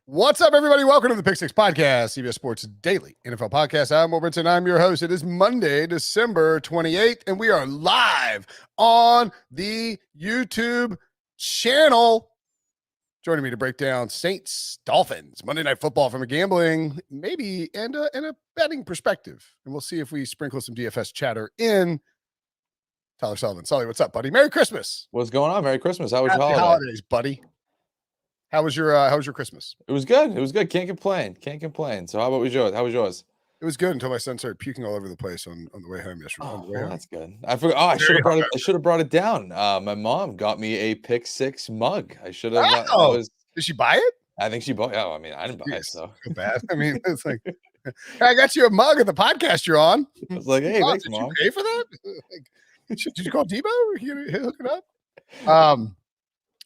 What's up, everybody? Welcome to the Pick Six Podcast, CBS Sports Daily NFL Podcast. I'm Brinson. I'm your host. It is Monday, December 28th, and we are live on the YouTube channel. Joining me to break down Saints-Dolphins, Monday Night Football from a gambling, maybe, and a betting perspective. And we'll see if we sprinkle some DFS chatter in. Tyler Sullivan. Sully, what's up, buddy? Merry Christmas. What's going on? Merry Christmas. How was Happy your holidays, buddy? How was your Christmas? It was good. It was good. Can't complain. So how was yours? How was yours? It was good until my son started puking all over the place on the way home yesterday. Oh, well, that's good. I forgot. Oh, I should have brought it down. My mom got me a Pick Six mug. I should have. Did she buy it? I think she bought. Oh, I mean, I didn't buy it, so feel bad. I mean, it's like, hey, I got you a mug of the podcast you're on. I was like, hey, thanks, did Mom. you pay for that? Did you call Debo? You hook it up?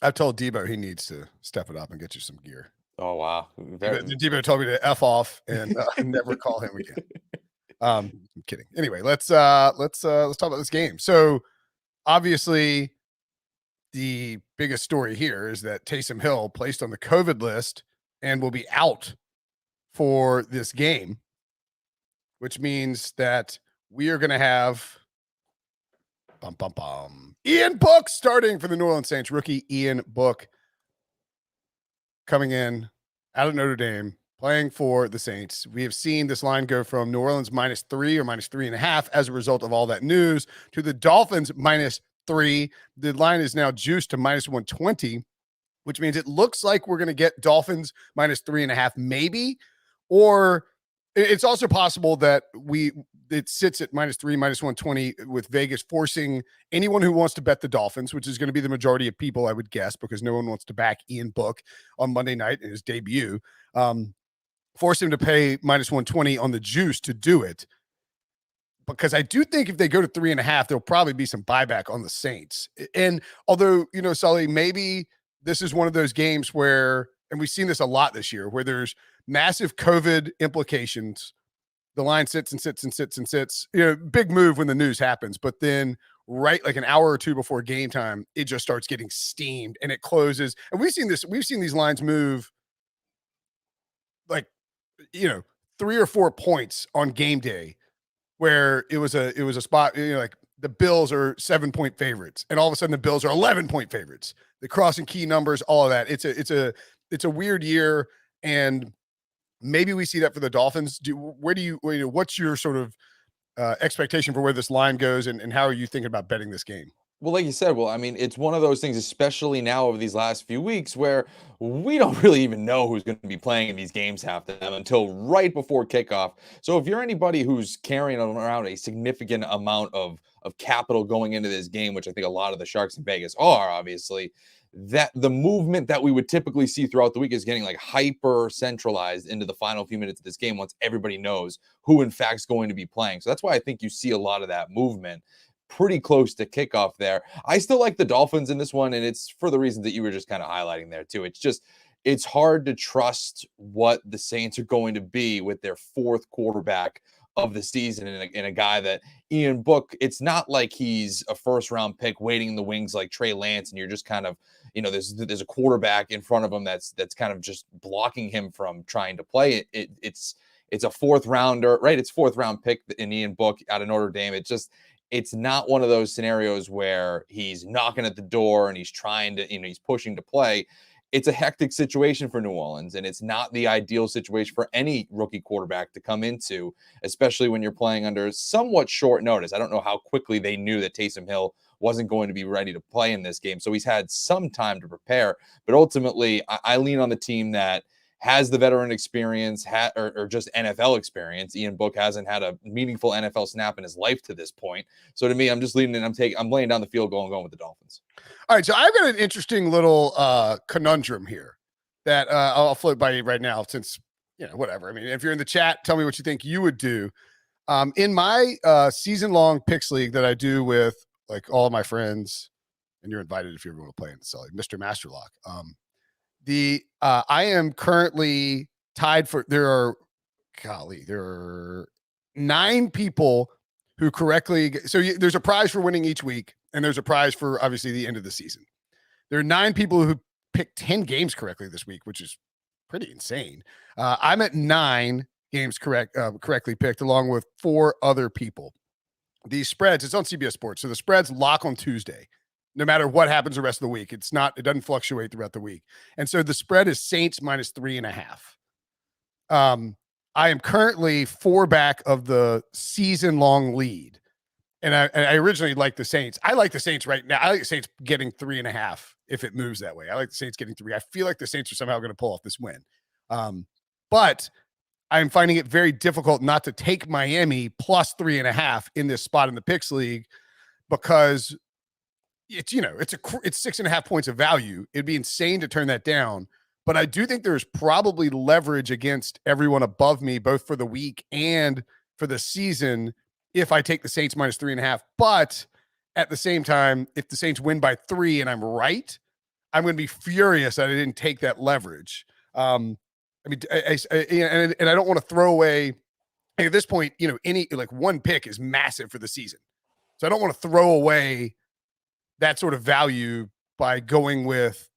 I've told Debo he needs to step it up and get you some gear. Oh wow! Debo told me to F off and never call him again. I'm kidding. Anyway, let's talk about this game. So obviously, the biggest story here is that Taysom Hill placed on the COVID list and will be out for this game, which means that we are going to have Ian Book starting for the New Orleans Saints. Rookie Ian Book coming in out of Notre Dame, playing for the Saints. We have seen this line go from New Orleans -3 or -3.5 as a result of all that news to the Dolphins -3. The line is now juiced to -120, which means it looks like we're going to get Dolphins -3.5 maybe, or it's also possible that it sits at -3, -120 with Vegas forcing anyone who wants to bet the Dolphins, which is going to be the majority of people, I would guess, because no one wants to back Ian Book on Monday night in his debut. Force him to pay -120 on the juice to do it. Because I do think if they go to 3.5, there'll probably be some buyback on the Saints. And although, Sully, maybe this is one of those games where, and we've seen this a lot this year, where there's massive COVID implications. The line sits and sits and sits and sits. Big move when the news happens, but then right like an hour or two before game time, it just starts getting steamed and it closes. And we've seen these lines move like 3 or 4 points on game day, where it was a spot, like the Bills are 7-point favorites, and all of a sudden the Bills are 11-point favorites. The crossing key numbers, all of that. It's a weird year, and maybe we see that for the Dolphins. What's your sort of expectation for where this line goes, and how are you thinking about betting this game? Well, like you said, I mean, it's one of those things, especially now over these last few weeks, where we don't really even know who's going to be playing in these games, half of them, until right before kickoff. So if you're anybody who's carrying around a significant amount of capital going into this game, which I think a lot of the Sharks in Vegas are, obviously, that the movement that we would typically see throughout the week is getting like hyper centralized into the final few minutes of this game once everybody knows who in fact is going to be playing. So that's why I think you see a lot of that movement pretty close to kickoff there. I still like the Dolphins in this one, and it's for the reasons that you were just kind of highlighting there too. It's hard to trust what the Saints are going to be with their fourth quarterback of the season in a guy that Ian Book. It's not like he's a first-round pick waiting in the wings like Trey Lance, and you're just kind of, there's a quarterback in front of him that's kind of just blocking him from trying to play it. It's a fourth rounder, right? It's fourth round pick in Ian Book out of Notre Dame. It's not one of those scenarios where he's knocking at the door and he's trying to, he's pushing to play. It's a hectic situation for New Orleans, and it's not the ideal situation for any rookie quarterback to come into, especially when you're playing under somewhat short notice. I don't know how quickly they knew that Taysom Hill wasn't going to be ready to play in this game, so he's had some time to prepare. But ultimately, I lean on the team that has the veteran experience, or just NFL experience. Ian Book hasn't had a meaningful NFL snap in his life to this point. So to me, I'm just leading in. I'm laying down the field goal and going with the Dolphins. All right, so I've got an interesting little conundrum here that I'll float by you right now, since whatever. I mean, if you're in the chat, tell me what you think you would do. In my season-long picks league that I do with like all of my friends, and you're invited if you ever want to play in this, like Mr. Masterlock. I am currently tied for, there are 9 people who correctly, there's a prize for winning each week, and there's a prize for obviously the end of the season. There are 9 people who picked 10 games correctly this week, which is pretty insane. I'm at 9 games correctly picked, along with 4 other people. These spreads, it's on CBS Sports, so the spreads lock on Tuesday. No matter what happens the rest of the week, it doesn't fluctuate throughout the week. And so the spread is Saints minus 3.5. I am currently 4 back of the season-long lead. And I originally liked the Saints. I like the Saints right now. I like the Saints getting 3.5 if it moves that way. I like the Saints getting 3. I feel like the Saints are somehow going to pull off this win. But I'm finding it very difficult not to take Miami plus 3.5 in this spot in the picks league, because it's 6.5 points of value. It'd be insane to turn that down. But I do think there's probably leverage against everyone above me, both for the week and for the season, if I take the Saints minus 3.5. But at the same time, if the Saints win by 3 and I'm right, I'm going to be furious that I didn't take that leverage. I mean, and I don't want to throw away, at this point, any like one pick is massive for the season. So I don't want to throw away that sort of value by going with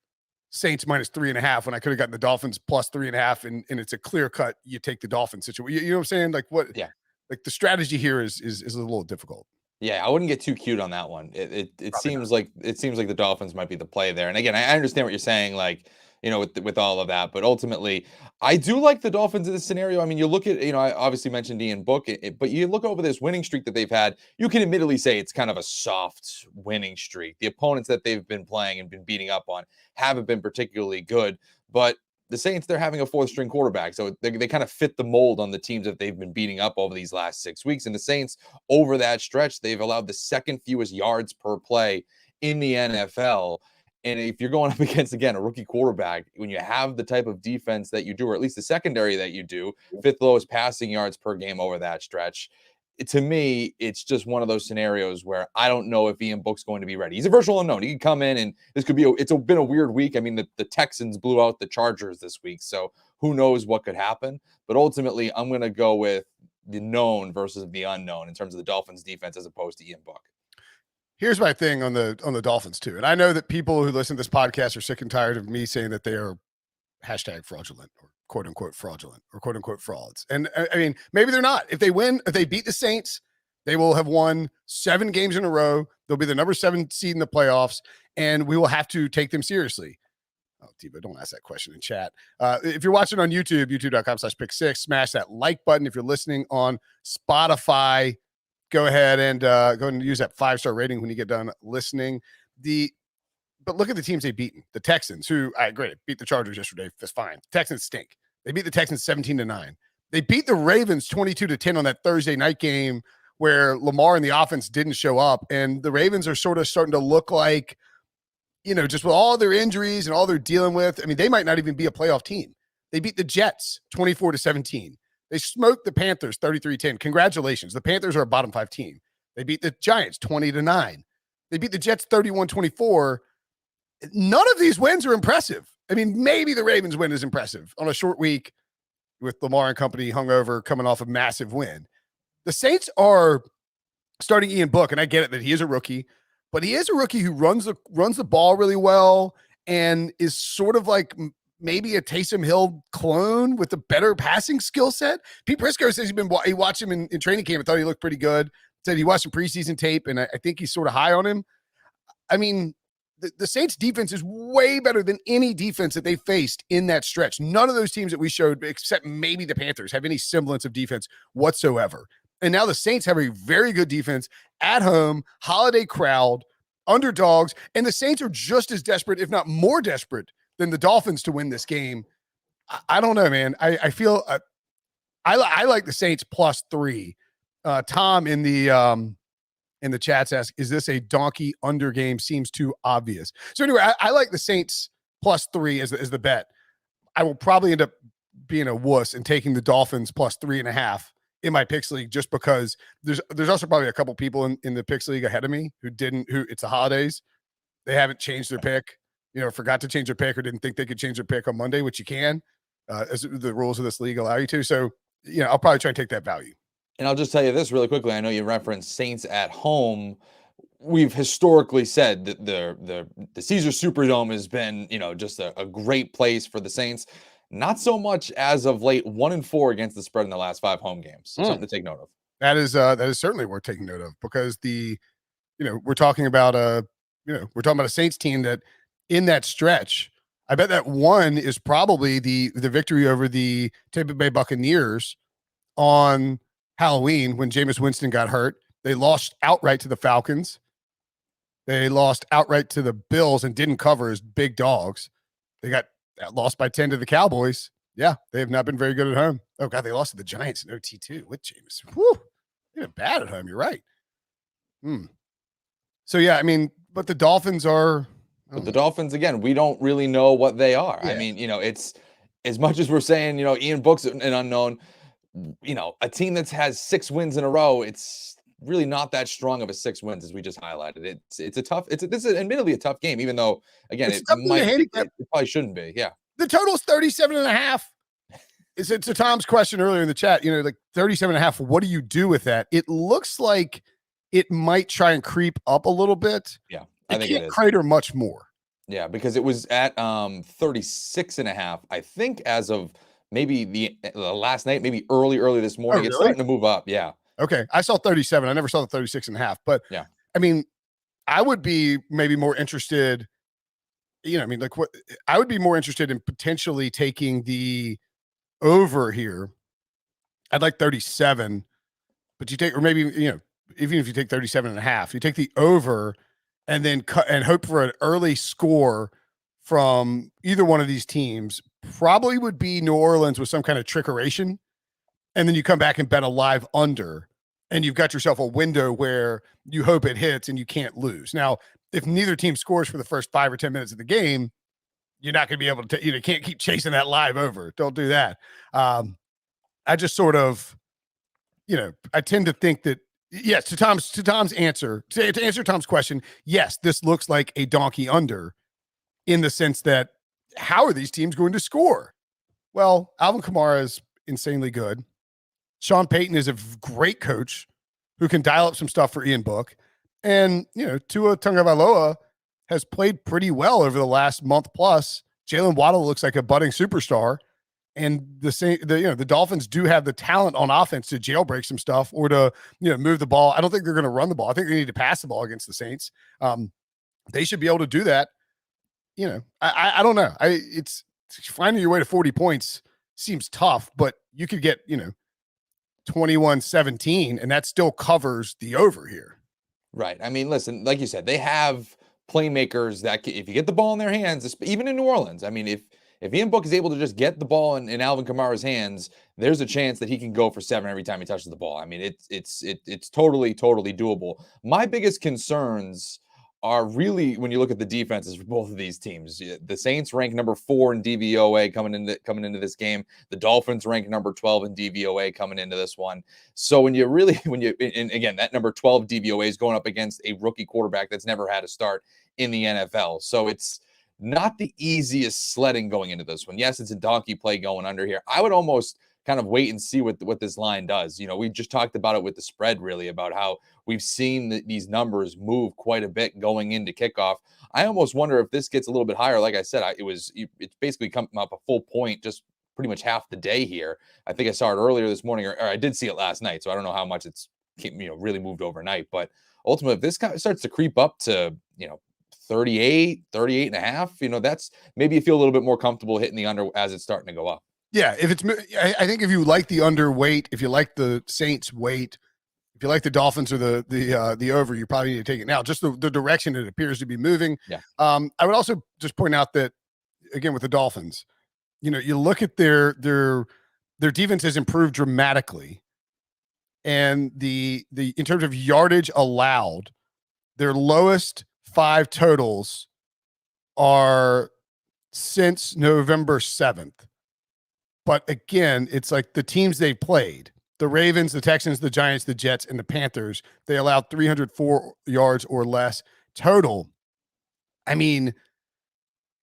Saints minus 3.5 when I could have gotten the Dolphins plus 3.5, and it's a clear cut. You take the Dolphins situation. You know what I'm saying? Like what? Yeah. Like the strategy here is a little difficult. Yeah, I wouldn't get too cute on that one. It seems like the Dolphins might be the play there. And again, I understand what you're saying, like, with all of that, but ultimately, I do like the Dolphins in this scenario. I mean, you look at, I obviously mentioned Ian Book, but you look over this winning streak that they've had. You can admittedly say it's kind of a soft winning streak. The opponents that they've been playing and been beating up on haven't been particularly good, but the Saints, they're having a 4th-string quarterback, so they kind of fit the mold on the teams that they've been beating up over these last 6 weeks. And the Saints, over that stretch, they've allowed the 2nd fewest yards per play in the NFL. And if you're going up against, again, a rookie quarterback, when you have the type of defense that you do, or at least the secondary that you do, 5th lowest passing yards per game over that stretch, to me, it's just one of those scenarios where I don't know if Ian Book's going to be ready. He's a virtual unknown. He can come in, and this could be it's been a weird week. I mean, the Texans blew out the Chargers this week, so who knows what could happen. But ultimately, I'm going to go with the known versus the unknown in terms of the Dolphins defense as opposed to Ian Book. Here's my thing on the Dolphins too. And I know that people who listen to this podcast are sick and tired of me saying that they are hashtag fraudulent or quote unquote fraudulent or quote unquote frauds. And I mean, maybe they're not. If they win, if they beat the Saints, they will have won 7 games in a row. They'll be the number 7 seed in the playoffs, and we will have to take them seriously. Oh, Tebow, don't ask that question in chat. If you're watching on YouTube, youtube.com/pick6, smash that like button. If you're listening on Spotify, go ahead and use that 5-star rating when you get done listening. But look at the teams they've beaten. The Texans, who I agree, beat the Chargers yesterday. That's fine. The Texans stink. They beat the Texans 17-9. They beat the Ravens 22-10 on that Thursday night game where Lamar and the offense didn't show up. And the Ravens are sort of starting to look like, just with all their injuries and all they're dealing with. I mean, they might not even be a playoff team. They beat the Jets 24-17. They smoked the Panthers 33-10. Congratulations. The Panthers are a bottom 5 team. They beat the Giants 20-9. They beat the Jets 31-24. None of these wins are impressive. I mean, maybe the Ravens win is impressive on a short week with Lamar and company hungover coming off a massive win. The Saints are starting Ian Book, and I get it that he is a rookie, but he is a rookie who runs the ball really well and is sort of like maybe a Taysom Hill clone with a better passing skill set. Pete Prisco says he watched him in training camp and thought he looked pretty good. Said he watched some preseason tape, and I think he's sort of high on him. I mean, the Saints defense is way better than any defense that they faced in that stretch. None of those teams that we showed, except maybe the Panthers, have any semblance of defense whatsoever. And now the Saints have a very good defense at home, holiday crowd, underdogs, and the Saints are just as desperate, if not more desperate, than the Dolphins to win this game. I don't know, man. I feel I like the Saints plus 3. Tom in the chats asks, is this a donkey under game? Seems too obvious. So anyway, I like the Saints plus 3 as the bet. I will probably end up being a wuss and taking the Dolphins plus 3.5 in my picks league, just because there's also probably a couple people in the picks league ahead of me who it's the holidays. They haven't changed their pick, forgot to change their pick or didn't think they could change their pick on Monday, which you can, as the rules of this league allow you to. So, I'll probably try and take that value. And I'll just tell you this really quickly. I know you referenced Saints at home. We've historically said that the Caesars Superdome has been, just a great place for the Saints. Not so much as of late. 1-4 against the spread in the last 5 home games. Mm. Something to take note of. That is certainly worth taking note of, because we're talking about a Saints team that in that stretch, I bet that one is probably the victory over the Tampa Bay Buccaneers on Halloween when Jameis Winston got hurt. They lost outright to the Falcons. They lost outright to the Bills and didn't cover as big dogs. They got lost by 10 to the Cowboys. Yeah, they have not been very good at home. Oh, God, they lost to the Giants in OT too with Jameis. Whew, they've been bad at home. You're right. So, yeah, I mean, but the Dolphins are. But the Dolphins, again, we don't really know what they are. Yeah. I mean, it's as much as we're saying, Ian Book's an unknown, a team that has 6 wins in a row, it's really not that strong of a 6 wins as we just highlighted. This is admittedly a tough game, even though, again, it probably shouldn't be. Yeah. The total is 37.5. It's to Tom's question earlier in the chat, like 37.5. What do you do with that? It looks like it might try and creep up a little bit. Yeah. I think it crater much more. Yeah, because it was at 36.5, I think, as of maybe the last night, maybe early this morning. Oh, really? It's starting to move up. Yeah. Okay. I saw 37. I never saw the 36.5. But yeah, I mean, I would be maybe more interested. I would be more interested in potentially taking the over here. I'd like 37, but you take, or maybe, even if you take 37.5, you take the over and then cut and hope for an early score from either one of these teams. Probably would be New Orleans with some kind of trickeration. And then you come back and bet a live under, and you've got yourself a window where you hope it hits and you can't lose. Now, if neither team scores for the first 5 or 10 minutes of the game, you're not going to be able to, you can't keep chasing that live over. Don't do that. I just sort of, I tend to think that, yes, to Tom's answer, to answer Tom's question, yes, this looks like a donkey under in the sense that how are these teams going to score? Well, Alvin Kamara is insanely good. Sean Payton is a great coach who can dial up some stuff for Ian Book. And, Tua Tagovailoa has played pretty well over the last month plus. Jalen Waddle looks like a budding superstar. And the Dolphins do have the talent on offense to jailbreak some stuff or to, move the ball. I don't think they're going to run the ball. I think they need to pass the ball against the Saints. They should be able to do that. I don't know. It's finding your way to 40 points seems tough, but you could get, 21-17, and that still covers the over here. Right. I mean, listen, like you said, they have playmakers that if you get the ball in their hands, even in New Orleans, I mean, if Ian Book is able to just get the ball in Alvin Kamara's hands, there's a chance that he can go for 7 every time he touches the ball. I mean, it's totally doable. My biggest concerns are really when you look at the defenses for both of these teams. The Saints rank number 4 in DVOA coming into this game. The Dolphins rank number 12 in DVOA coming into this one. So and again, that number 12 DVOA is going up against a rookie quarterback that's never had a start in the NFL. So it's not the easiest sledding going into this one. Yes, it's a donkey play going under here. I would almost kind of wait and see what this line does. We just talked about it with the spread, really, about how we've seen these numbers move quite a bit going into kickoff. I almost wonder if this gets a little bit higher. Like I said, it's basically come up a full point just pretty much half the day here. I think I saw it earlier this morning, or I did see it last night, so I don't know how much it's really moved overnight. But ultimately, if this starts to creep up to 38 and a half, that's maybe you feel a little bit more comfortable hitting the under as it's starting to go up. Yeah, I think if you like the underweight, if you like the Saints weight, if you like the Dolphins or the over, you probably need to take it now. Just the direction it appears to be moving. Yeah. I would also just point out that again with the Dolphins, you look at their defense has improved dramatically, and the in terms of yardage allowed, their lowest 5 totals are since November 7th. But again, it's like the teams they played, the Ravens, the Texans, the Giants, the Jets, and the Panthers, they allowed 304 yards or less total. I mean,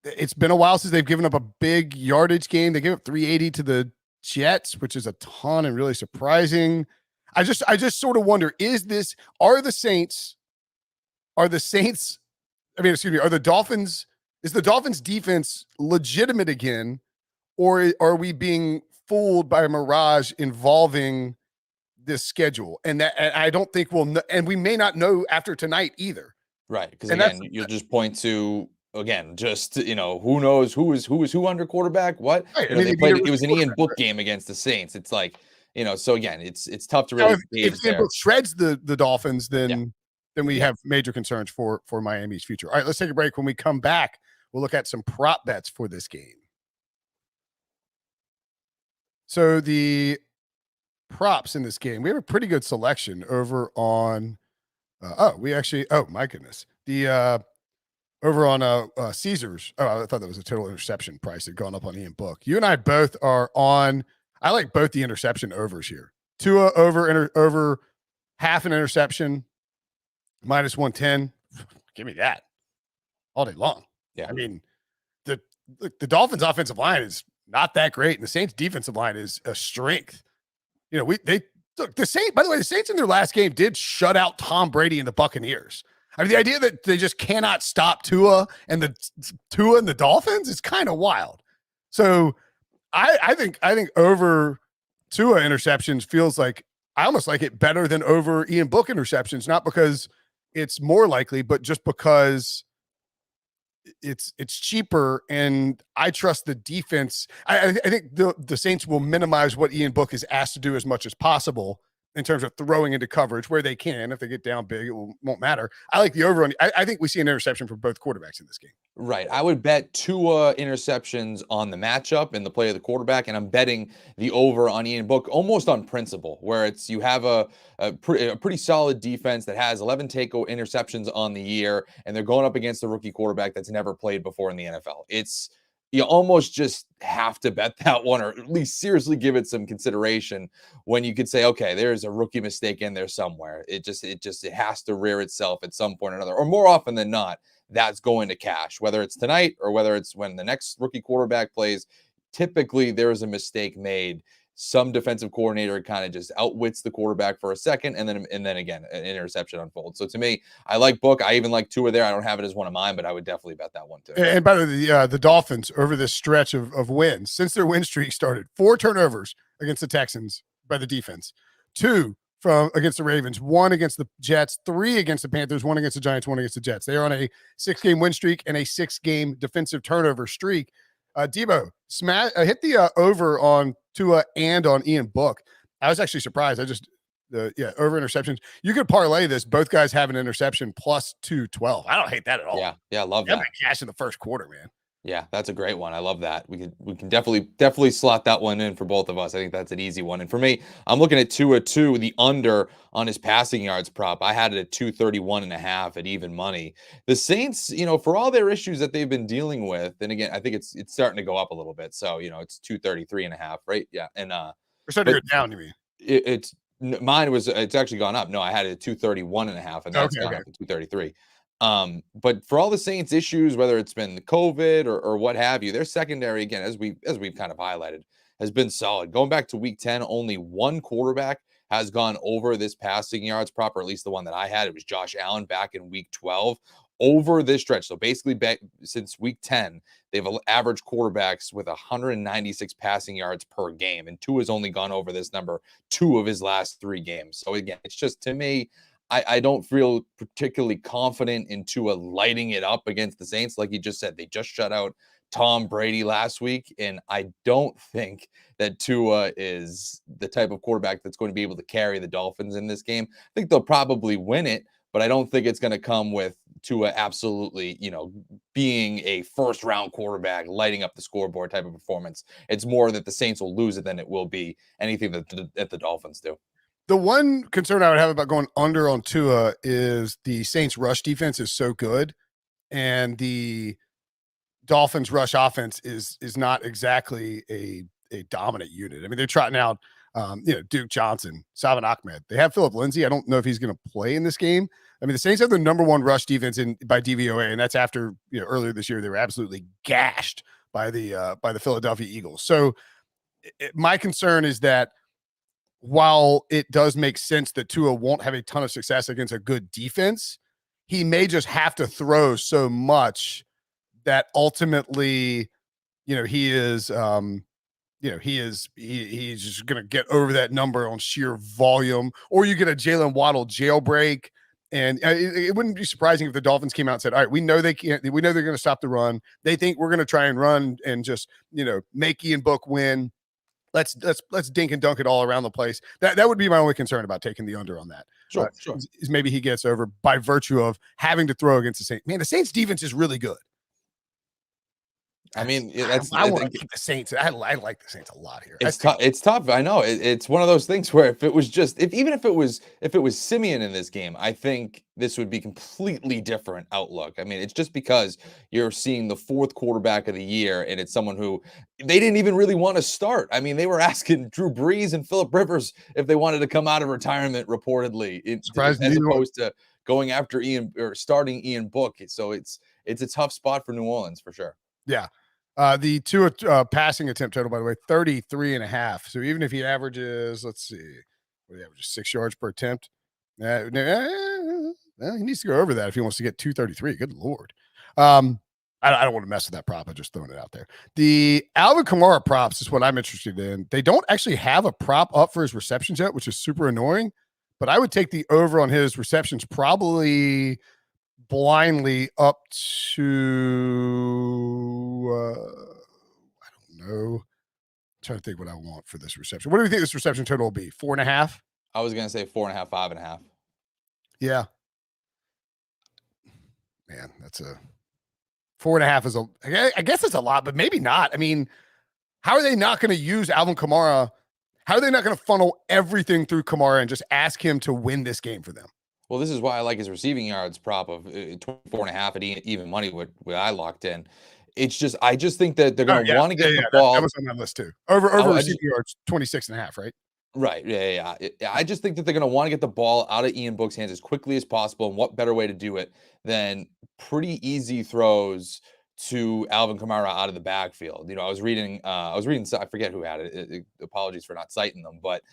it's been a while since they've given up a big yardage game. They gave up 380 to the Jets, which is a ton and really surprising. I just sort of wonder, are the Dolphins, is the Dolphins defense legitimate again? or are we being fooled by a mirage involving this schedule? And I don't think we'll know, and we may not know after tonight either. Right. Because And that's again, you'll just point to again, just who knows who is who under quarterback, what? right. I mean, They they beat a played it was rookie an Ian quarterback. Book game against the Saints. It's like, so again, it's tough to Now, really if gauge Ian there. Book shreds the Dolphins, Yeah. then we Yeah. have major concerns for Miami's future. All right, let's take a break. When we come back, we'll look at some prop bets for this game. So the props in this game, we have a pretty good selection over on. Oh my goodness, the over on Caesars. Oh, I thought that was a total interception price had gone up on Ian Book. You and I both are on. I like both the interception overs here. Tua over half an interception, -110. Give me that all day long. Yeah. I mean, the Dolphins offensive line is not that great, and the Saints defensive line is a strength. They look, the Saints, by the way, the Saints in their last game did shut out Tom Brady and the Buccaneers. I mean, the idea that they just cannot stop Tua and the Dolphins is kind of wild. So I think over Tua interceptions feels like I almost like it better than over Ian Book interceptions, not because it's more likely, but just because it's cheaper, and I trust the defense. I think the Saints will minimize what Ian Book is asked to do as much as possible in terms of throwing into coverage where they can. If they get down big, it won't matter. I like the over on. I think we see an interception for both quarterbacks in this game. Right. I would bet 2 interceptions on the matchup and the play of the quarterback, and I'm betting the over on Ian Book almost on principle, where it's you have a pretty solid defense that has 11 interceptions on the year, and they're going up against a rookie quarterback that's never played before in the NFL. It's you almost just have to bet that one, or at least seriously give it some consideration when you could say, okay, there's a rookie mistake in there somewhere. It has to rear itself at some point or another, or more often than not, that's going to cash, whether it's tonight or whether it's when the next rookie quarterback plays. Typically, there is a mistake made. Some defensive coordinator kind of just outwits the quarterback for a second, and then again, an interception unfolds. So to me, I like Book. I even like Tua there. I don't have it as one of mine, but I would definitely bet that one too. And by the way, the Dolphins over this stretch of wins since their win streak started, 4 turnovers against the Texans by the defense, 2 from against the Ravens, 1 against the Jets, 3 against the Panthers, 1 against the Giants, 1 against the Jets. They are on a 6-game win streak and a 6-game defensive turnover streak. Debo, hit the over on Tua and on Ian Book. I was actually surprised. Over interceptions. You could parlay this. Both guys have an interception plus 212. I don't hate that at all. Yeah, I love that. Cash in the first quarter, man. Yeah, that's a great one. I love that. We can definitely slot that one in for both of us. I think that's an easy one. And for me, I'm looking at 2 the under on his passing yards prop. I had it at 231.5 at even money. The Saints, for all their issues that they've been dealing with, and again, I think it's starting to go up a little bit. So, it's 233.5, right? Yeah. And we're starting to go down, you mean? It's actually gone up. No, I had it at 231.5, and that's gone up to 233. But for all the Saints issues, whether it's been COVID or what have you, their secondary, again, as we've kind of highlighted, has been solid. Going back to week 10, only one quarterback has gone over this passing yards prop, or at least the one that I had. It was Josh Allen back in week 12 over this stretch. So basically, since week 10, they've averaged quarterbacks with 196 passing yards per game, and Tua has only gone over this number 2 of his last 3 games. So again, it's just, to me, I don't feel particularly confident in Tua lighting it up against the Saints. Like you just said, they just shut out Tom Brady last week, and I don't think that Tua is the type of quarterback that's going to be able to carry the Dolphins in this game. I think they'll probably win it, but I don't think it's going to come with Tua absolutely, being a first-round quarterback, lighting up the scoreboard type of performance. It's more that the Saints will lose it than it will be anything that the Dolphins do. The one concern I would have about going under on Tua is the Saints rush defense is so good, and the Dolphins rush offense is not exactly a dominant unit. I mean, they're trotting out, Duke Johnson, Salvin Ahmed. They have Phillip Lindsay. I don't know if he's going to play in this game. I mean, the Saints have the number 1 rush defense by DVOA, and that's after, earlier this year, they were absolutely gashed by the Philadelphia Eagles. So my concern is that while it does make sense that Tua won't have a ton of success against a good defense, he may just have to throw so much that ultimately, he is he's just going to get over that number on sheer volume, or you get a Jalen Waddle jailbreak. And it wouldn't be surprising if the Dolphins came out and said, all right, we know they can't, we know they're going to stop the run. They think we're going to try and run and just, make Ian Book win. Let's dink and dunk it all around the place. That would be my only concern about taking the under on that. Sure. Is maybe he gets over by virtue of having to throw against the Saints. Man, the Saints defense is really good. I mean, I want to keep the Saints. I like the Saints a lot here. It's tough. It's tough. I know. It's one of those things where if it was just even if it was Simeon in this game, I think this would be completely different outlook. I mean, it's just because you're seeing the fourth quarterback of the year, and it's someone who they didn't even really want to start. I mean, they were asking Drew Brees and Phillip Rivers if they wanted to come out of retirement, reportedly, as opposed to going after Ian or starting Ian Book. So it's a tough spot for New Orleans for sure. Yeah. The two passing attempt total, by the way, 33.5. So even if he averages, let's see, what he averages 6 yards per attempt. He needs to go over that if he wants to get 233. Good Lord. I don't want to mess with that prop. I'm just throwing it out there. The Alvin Kamara props is what I'm interested in. They don't actually have a prop up for his receptions yet, which is super annoying. But I would take the over on his receptions probably blindly up to I don't know. I'm trying to think what I want for this reception. What do you think this reception total will be? 4.5? I was gonna say 4.5, 5.5. Yeah. Man, that's a 4.5 is I guess it's a lot, but maybe not. I mean, how are they not going to use Alvin Kamara? How are they not going to funnel everything through Kamara and just ask him to win this game for them? Well, this is why I like his receiving yards prop of 24.5 at even money. What I locked in. It's just I just think that they're going to want to get the ball. That was on my list too. Over receiving yards, 26.5, right? Right. Yeah. I just think that they're going to want to get the ball out of Ian Book's hands as quickly as possible. And what better way to do it than pretty easy throws to Alvin Kamara out of the backfield? I was reading, I forget who had it. Apologies for not citing them, but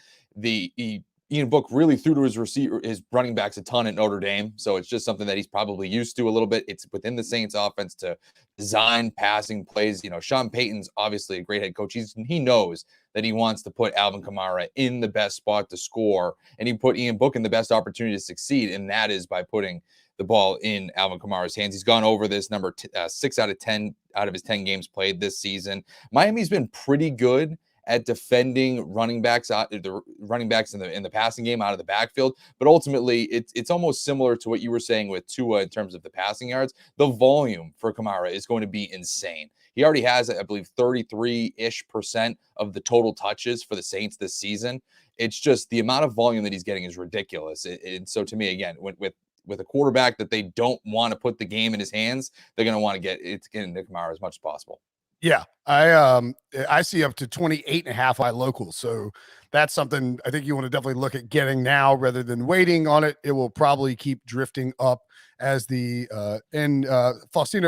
Ian Book really threw to his running backs a ton at Notre Dame. So it's just something that he's probably used to a little bit. It's within the Saints offense to design passing plays. Sean Payton's obviously a great head coach. He knows that he wants to put Alvin Kamara in the best spot to score, and he put Ian Book in the best opportunity to succeed. And that is by putting the ball in Alvin Kamara's hands. He's gone over this number 6 out of 10 out of his 10 games played this season. Miami's been pretty good at defending running backs in the passing game out of the backfield, but ultimately it's almost similar to what you were saying with Tua in terms of the passing yards. The volume for Kamara is going to be insane. He already has, I believe, 33-ish% of the total touches for the Saints this season. It's just the amount of volume that he's getting is ridiculous. And so to me, again, with a quarterback that they don't want to put the game in his hands, they're going to want to get into Kamara as much as possible. Yeah, I see up to 28.5 high local. So that's something I think you want to definitely look at getting now rather than waiting on it. It will probably keep drifting up as Faustino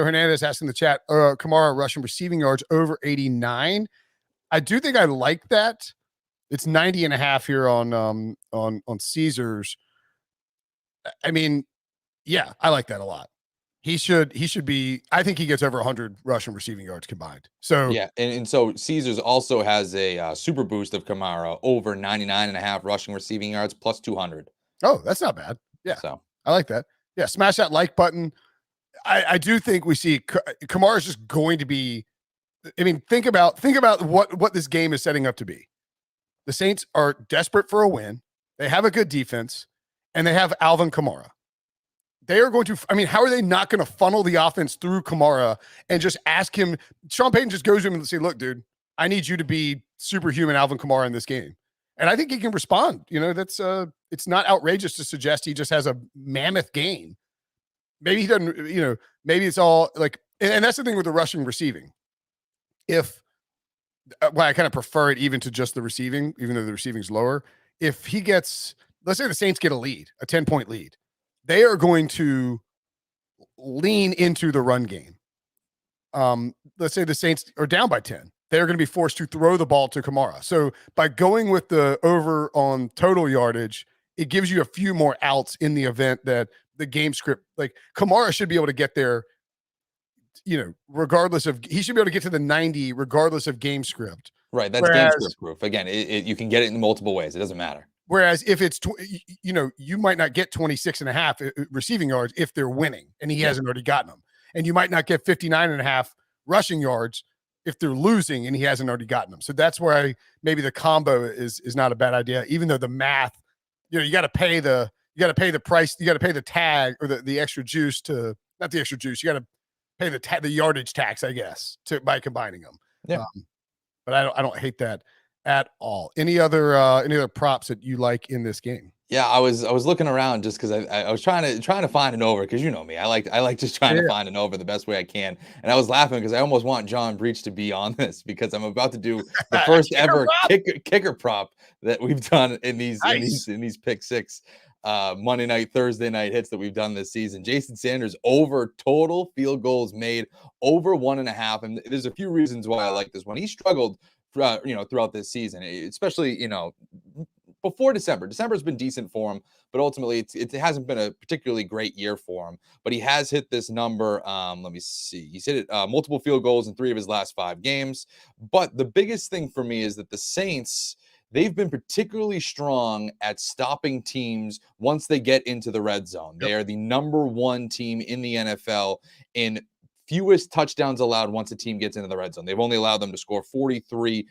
Hernandez asked in the chat, Kamara rushing receiving yards over 89. I do think I like that. It's 90.5 here on Caesars. I mean, yeah, I like that a lot. He should be, I think he gets over 100 rushing receiving yards combined. So yeah, and so Caesars also has a super boost of Kamara over 99.5 rushing receiving yards plus 200. Oh, that's not bad. Yeah, so I like that. Yeah, smash that like button. I do think we see Kamara is just going to be. I mean, think about what this game is setting up to be. The Saints are desperate for a win. They have a good defense, and they have Alvin Kamara. They are going to, I mean, how are they not going to funnel the offense through Kamara and just ask him? Sean Payton just goes to him and say, look, dude, I need you to be superhuman Alvin Kamara in this game. And I think he can respond. That's it's not outrageous to suggest he just has a mammoth game. Maybe he doesn't, maybe it's all like, and that's the thing with the rushing receiving. I kind of prefer it even to just the receiving, even though the receiving's lower. If he gets, let's say the Saints get a 10-point lead. They are going to lean into the run game. Let's say the Saints are down by 10. They're going to be forced to throw the ball to Kamara. So by going with the over on total yardage, it gives you a few more outs in the event that the game script, like Kamara should be able to get there, regardless of, he should be able to get to the 90 regardless of game script. Right. That's game Whereas script proof. Again, you can get it in multiple ways. It doesn't matter. Whereas if it's, you might not get 26 and a half receiving yards if they're winning and he hasn't already gotten them. And you might not get 59 and a half rushing yards if they're losing and he hasn't already gotten them. So that's where maybe the combo is not a bad idea, even though the math, you got to pay the price, you got to pay the tag or the extra juice not the extra juice. You got to pay the yardage tax, I guess, by combining them. Yeah. But I don't hate that at all. Any other props that you like in this game? Yeah, I was looking around just because I was trying to find an over, because you know me, I like just trying to find an over the best way I can, and I was laughing because I almost want John Breach to be on this, because I'm about to do the first ever kicker prop that we've done in these pick six Monday night, Thursday night hits that we've done this season. Jason Sanders over total field goals made over 1.5, and there's a few reasons why I like this one. He struggled throughout this season, especially before December. December's been decent for him, but ultimately it hasn't been a particularly great year for him. But he has hit this number. Let me see. He's hit it multiple field goals in 3 of his last 5 games. But the biggest thing for me is that the Saints, they've been particularly strong at stopping teams once they get into the red zone. Yep. They are the number 1 team in the NFL in fewest touchdowns allowed once a team gets into the red zone. They've only allowed them to score 43%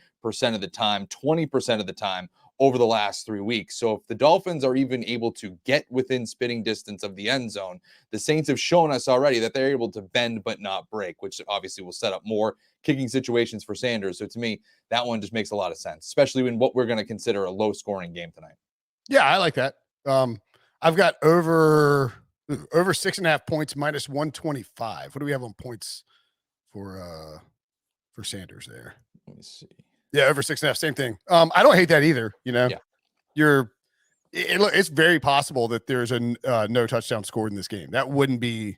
of the time, 20% of the time over the last 3 weeks. So if the Dolphins are even able to get within spitting distance of the end zone, the Saints have shown us already that they're able to bend but not break, which obviously will set up more kicking situations for Sanders. So to me, that one just makes a lot of sense, especially in what we're going to consider a low scoring game tonight. Yeah, I like that. I've got over 6.5 points minus 125. What do we have on points for Sanders there? Let me see. Yeah, over 6.5, same thing. I don't hate that either. Yeah. It's very possible that there's a no touchdown scored in this game. That wouldn't be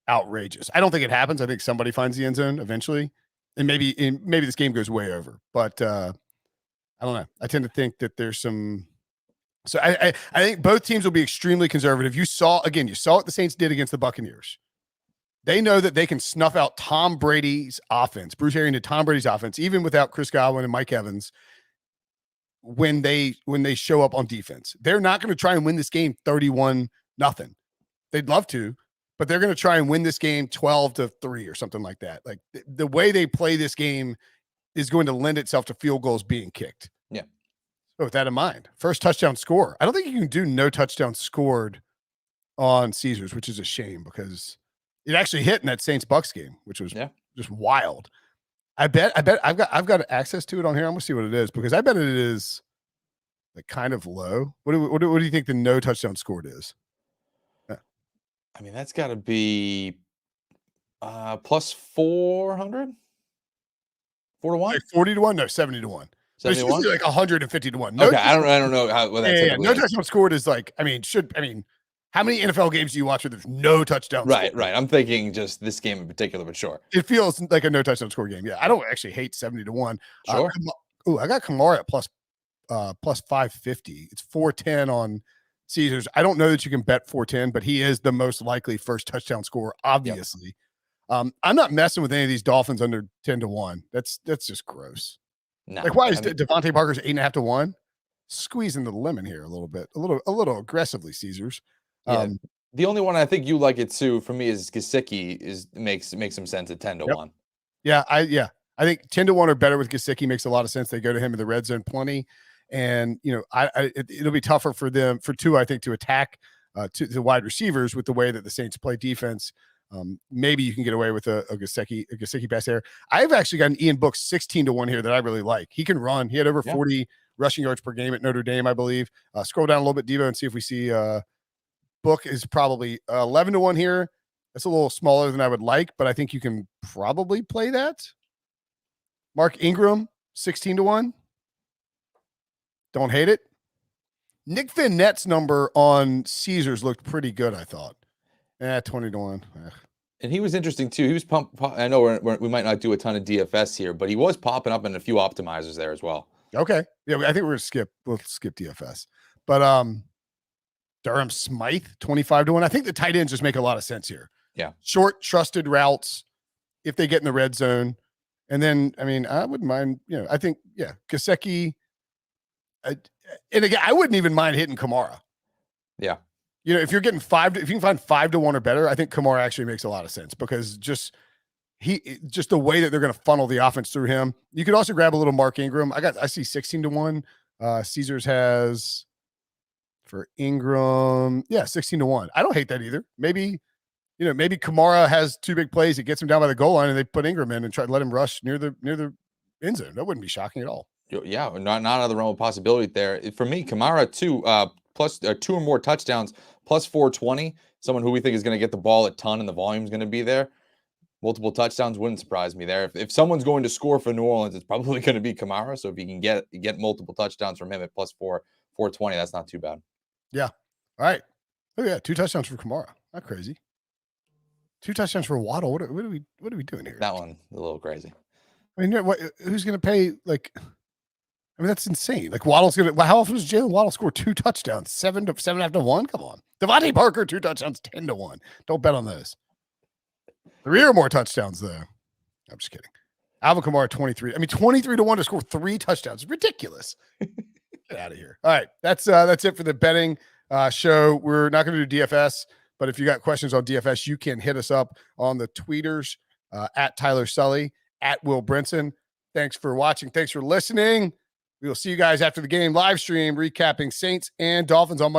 outrageous. I don't think it happens. I think somebody finds the end zone eventually, and maybe this game goes way over. But I don't know. I tend to think that there's some. So I think both teams will be extremely conservative. You saw what the Saints did against the Buccaneers. They know that they can snuff out Tom Brady's offense, Bruce Arians to Tom Brady's offense, even without Chris Godwin and Mike Evans, when they show up on defense. They're not going to try and win this game 31-0. They'd love to, but they're going to try and win this game 12-3 or something like that. Like the way they play this game is going to lend itself to field goals being kicked. Yeah. So with that in mind, first touchdown score. I don't think you can do no touchdown scored on Caesars, which is a shame because it actually hit in that Saints-Bucks game, which was just wild. I bet I've got access to it on here. I'm gonna see what it is because I bet it is like kind of low. What do you think the no touchdown scored is? I mean, that's got to be plus 400, 4-1, like 40-1, no 70-1. It's usually like 150-1. No, okay, I don't know what that's. No touchdown scored is like. How many NFL games do you watch where there's no touchdown? Right. I'm thinking just this game in particular, but sure. It feels like a no touchdown score game. Yeah, I don't actually hate 70-1. Sure. I got Kamara at plus 550. It's 410 on Caesars. I don't know that you can bet 410, but he is the most likely first touchdown scorer, obviously. Yep. I'm not messing with any of these Dolphins under 10-1. That's just gross. No, like why is Devontae Parker's 8.5-1? Squeezing the lemon here a little bit, a little aggressively, Caesars. Yeah. The only one I think you like it too for me is Gesicki makes some sense at 10-1. Yeah, I think 10-1 or better with Gesicki makes a lot of sense. They go to him in the red zone plenty, and it'll be tougher for them for Tua, I think, to attack to the wide receivers with the way that the Saints play defense. Maybe you can get away with a Gesicki pass there. I've actually got an Ian Book 16-1 here that I really like. He can run. He had over 40 rushing yards per game at Notre Dame, I believe. Scroll down a little bit, Devo, and see if we see. Book is probably 11-1 here. That's a little smaller than I would like, but I think you can probably play that. Mark Ingram, 16-1. Don't hate it. Nick Vinette's number on Caesars looked pretty good, I thought. 20-1. And he was interesting too. He was I know we might not do a ton of DFS here, but he was popping up in a few optimizers there as well. Okay. Yeah, I think we'll skip DFS. But Durham Smythe, 25-1. I think the tight ends just make a lot of sense here. Yeah. Short, trusted routes if they get in the red zone. And then, I mean, I wouldn't mind, I think, yeah, Gesicki. And again, I wouldn't even mind hitting Kamara. Yeah. If you're getting if you can find 5-1 or better, I think Kamara actually makes a lot of sense because just the way that they're going to funnel the offense through him. You could also grab a little Mark Ingram. I see 16-1. Caesars has for Ingram, 16-1. I don't hate that either. Maybe Kamara has 2 big plays. It gets him down by the goal line, and they put Ingram in and try to let him rush near the end zone. That wouldn't be shocking at all. Yeah, not out of the realm of possibility there. For me, Kamara too, plus 2 or more touchdowns, plus 420. Someone who we think is going to get the ball a ton and the volume is going to be there. Multiple touchdowns wouldn't surprise me there. If someone's going to score for New Orleans, it's probably going to be Kamara. So if you can get multiple touchdowns from him at plus 420, that's not too bad. Yeah. All right. Oh yeah, 2 touchdowns for Kamara. Not crazy. 2 touchdowns for Waddle. What are we doing here? That one a little crazy. I mean, who's going to pay like? I mean, that's insane. Like Waddle's going to. How often does Jalen Waddle score 2 touchdowns? 7.5-1. Come on, Devontae Parker 2 touchdowns, 10-1. Don't bet on those. 3 or more touchdowns though. I'm just kidding. Alvin Kamara 23. I mean, 23-1 to score 3 touchdowns. Ridiculous. Get out of here. All right, that's it for the betting show. We're not going to do DFS, but if you got questions on DFS, you can hit us up on the tweeters at Tyler Sully, at Will Brinson. Thanks for watching. Thanks for listening. We will see you guys after the game live stream recapping Saints and Dolphins on Monday.